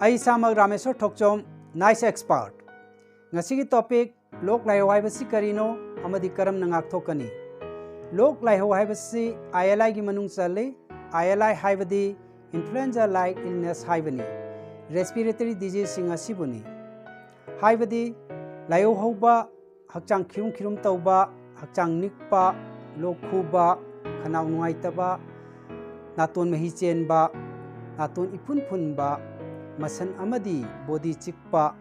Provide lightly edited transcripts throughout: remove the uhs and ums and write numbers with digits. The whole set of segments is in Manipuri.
ai samak Rameswar Thokchom nice expert ngasi ki topic lok laihou haibasi karino amadi karamna ngakthokani lok laihou haibasi ILI gi manung chale ILI haibadi influenza like illness haibani respiratory disease sing asibuni haibadi laihou hauba hakchang khirum tauba hakchang nikpa lok khuba khanau nuaitaba naton mahi chenba naton ipun phunba masan amadi body chikpa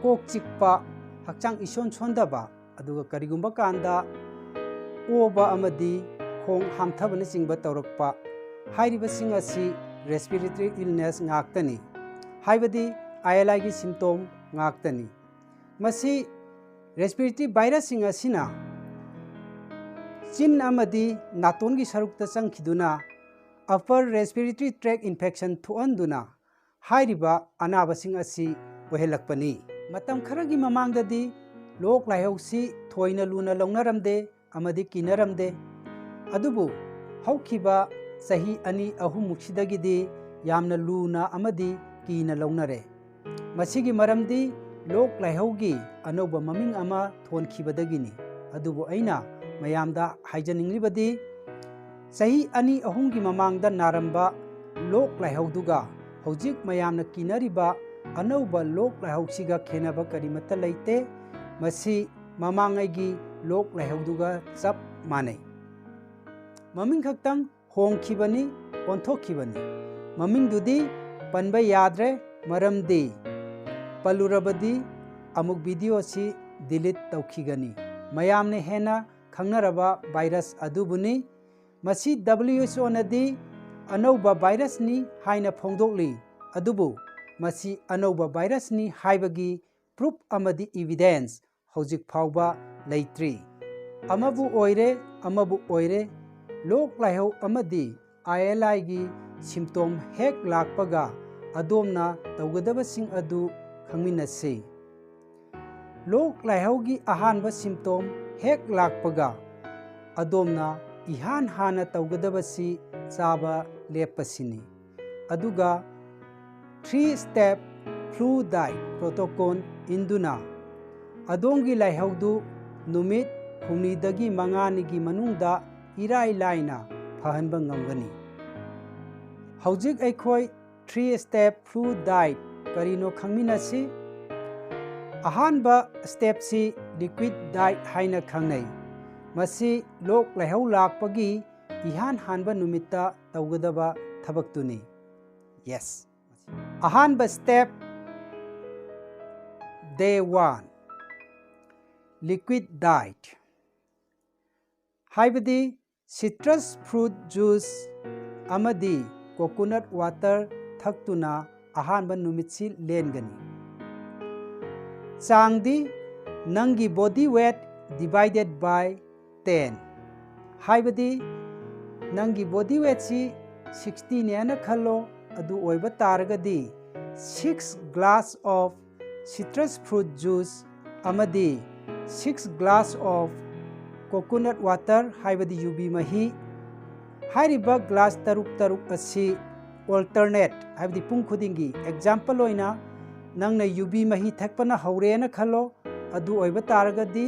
kok chikpa hakchang ison chondaba aduga karigumba kanda oba amadi khong hamthabana chingba tawrakpa hairiba sing asi respiratory illness ngaktani haibadi ILI gi symptom ngaktani masi respiratory virus sing asina chin amadi naton gi sarukta changkhiduna upper respiratory tract infection thuanduna hairiba anaba sing asi ohelakpani matam kharagi mamangdadi lok laihou si thoina luna longnaramde amadi kinaramde adubu haukiba sahi ani ahum muksidagidi yamna luna amadi kina longnare masigi maramdi lok laihou gi anoba maming ama thonkhibadagini adubu aina mayamda haijaninglibadi sahi ani ahumgi mamangda naramba lok laihou duga hojik mayamna kinariba anauba lok laihou siga khenaba karimata leite masi mamangaigi lok laihou duga chap manai maming khaktang hongkhibani onthokkhibani maming dudi panba yadre maramdi palurabadi amuk video si delete taukhigani mayamne hena khangnaraba virus adubuni masi WHO nadi anauba virus ni haina phongdokli adubu masi anauba virus ni haibagi proof amadi evidence hojik phauba leitri amabu oire lok laihou amadi ILI gi symptom hek lakpaga adomna tawgadaba sing adu khangminase lok laihou gi ahanba symptom hek lakpaga adomna ihan hana tawgadaba si chaba lepasini aduga 3-step flu diet protocol induna adongi laihou du numit humnidagi manganigi manungda irai laina phahanba ngamgani hojik aikhoi 3-step flu diet karino khangminasi ahanba step si liquid diet haina khangnai masi lok laihou lakpagi ihan hanba numitta tawgadaba thabaktuni yes ahanba step day 1 liquid diet haibadi citrus fruit juice amadi coconut water thaktuna ahanba numitsi lengani changdi nangi body weight divided by 10 haibadi nangi body weight si 60 ne ana khallo adu oiba taragadi 6 glass of citrus fruit juice amadi 6 glass of coconut water haibadi yubi mahi hairiba glass taruk asi alternate haibadi pung khudingi example oina nangna yubi mahi thakpana haurena khallo adu oiba taragadi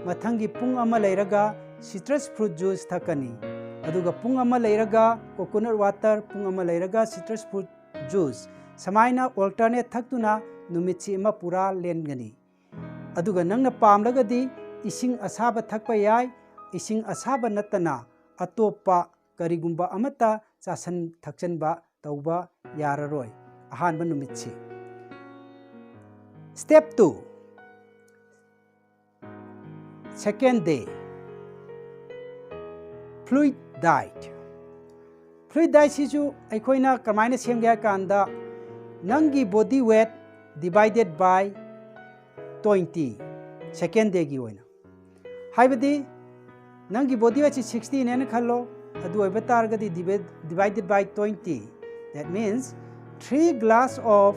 mathangi pung ama leiraga citrus fruit juice thakani aduga pung ama leiraga coconut water pung ama leiraga citrus fruit juice samaina alternate thaktuna numitsi ama pura lengani aduga nangna pamlagadi ising asaba thakpa yai ising asaba natana atopa karigumba amata chasan thakchanba tauba yararoi ahanba numitsi step 2 second day fluid diet sisu aikoina kamaina semgya kanda nangi body weight divided by 20 second day gi oina haibadi nangi body weight 60 ne khallo adu oiba targadi divided by 20 that means 3 glass of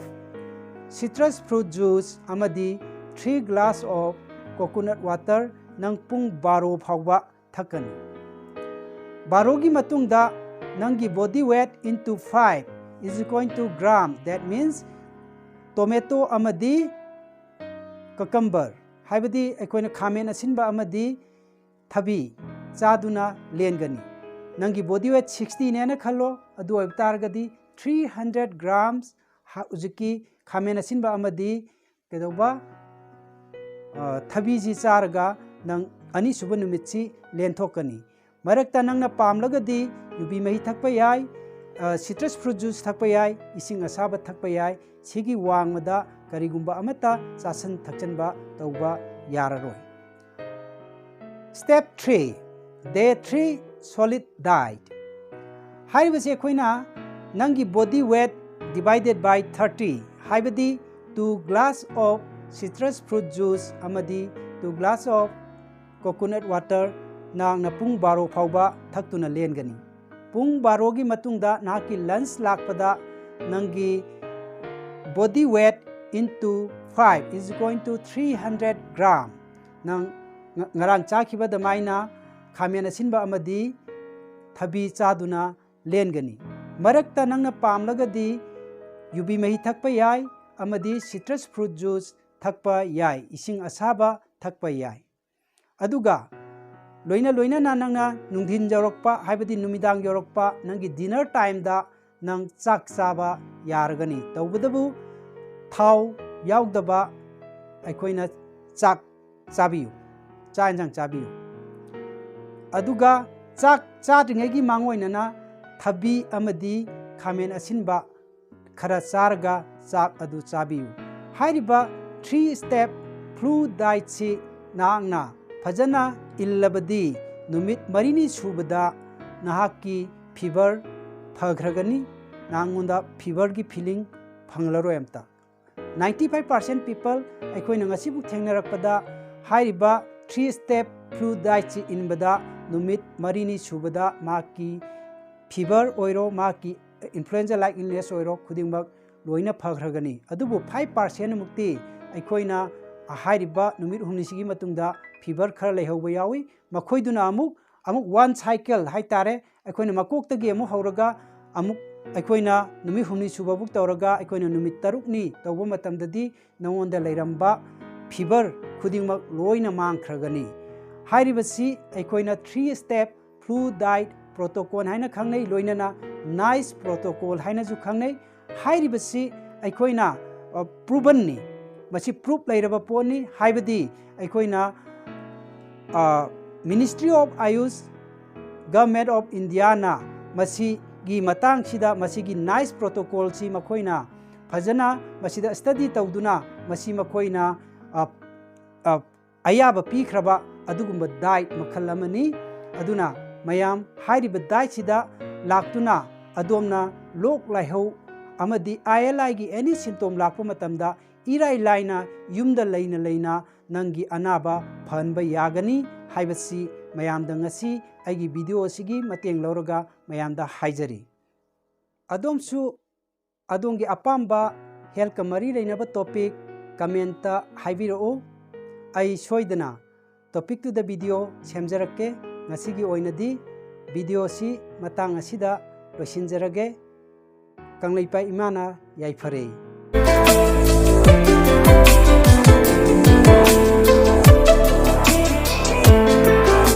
citrus fruit juice amadi 3 glass of coconut water nang pung baro phawba thakani baro gi matungda nangi body weight into 5 is going to gram. That means tomato amadi cucumber haibadi akoina khamen asinba amadi thabi chaduna lengani. Nangi body weight 60 ne na khalo adu targadi 300 grams uziki khamen asinba amadi kedoba thabi ji charga nang ani suba numitsi lenthokani. Marakta nangna pamlagadi yubi mahi thakpa yai, citrus fruit juice thakpa yai, ising asaba thakpa yai, sigi wangmada karigumba amata sasan thakchanba tauba yararoi. Step 3. Day 3 solid diet. Haibase koina nangi body weight divided by 30. Haibadi 2 glass of citrus fruit juice amadi 2 glass of coconut water nang na pung baro phauba thakuna lengani. Pung baro gi matungda naki lunch lakpada nangi body weight into 5 is going to 300 gram. Nang ngarang chakiba damaina khamen asinba amadi thabi chaduna lengani. Marakta nangna pamlagadi yubi mahi thakpa yai amadi citrus fruit juice thakpa yai, ising asaba thakpa yai. Aduga loina na nangna nungdhin jorokpa haibadi numidang yorokpa nangi dinner time da nang chak chaba yaragani. Tawbadabu thau yaudaba aikoina chak chabiyu, cha enjang chabiyu. Aduga chak chadringegi mangoinana thabi amadi khamen asinba khara charga chak adu chabiyu. Hairiba 3 step flu diet si nangna fajana illabadi numit marini subada nahaki fever phagragani nangunda fever gi feeling phanglaro amta. 95% people aikoina ngasibu thengnarakpada hairiba 3 step flu diet si inbada numit marini subada maki fever oiro maki influenza like illness oiro khudingmak loina phagragani. Adubu 5% mukti aikoina hairiba numit humnisigi matungda fever khara leihouba yawi makhoiduna amuk one cycle haitare aikoina makoktagi amu hauraga amuk aikoina numit humni suba buk tawraga aikoina numit tarukni tawba matamdadi nangonda leiramba fever khudingmak loina mangkhragani. Hairibasi aikoina 3 step flu diet protocol haina khangnei loinana nice protocol haina ju khangnei. Hairibasi aikoina proven ni masi proof leiraba poni haibadi aikoina Ministry of Ayush Government of India na masi gi matang sida masi gi nice protocol si makoina fajana masida study tawduna masi makoina ayaba pikhraba adugumba diet makhal amani. Aduna mayam hairiba diet sida laktuna adomna lok laihou amadi ILI gi any symptom lakpa matamda irai laina yumda leina nangi anaba phanba yagani haibasi mayamda ngasi aigi video sigi mateng loroga mayamda haijari. Adomsu adongi apamba health kamari leinaba topic comment haibirao ai soidana topic to the video semjarake ngasigi oinadi video si matang asida losinjarage kanglaipa imana yaifare.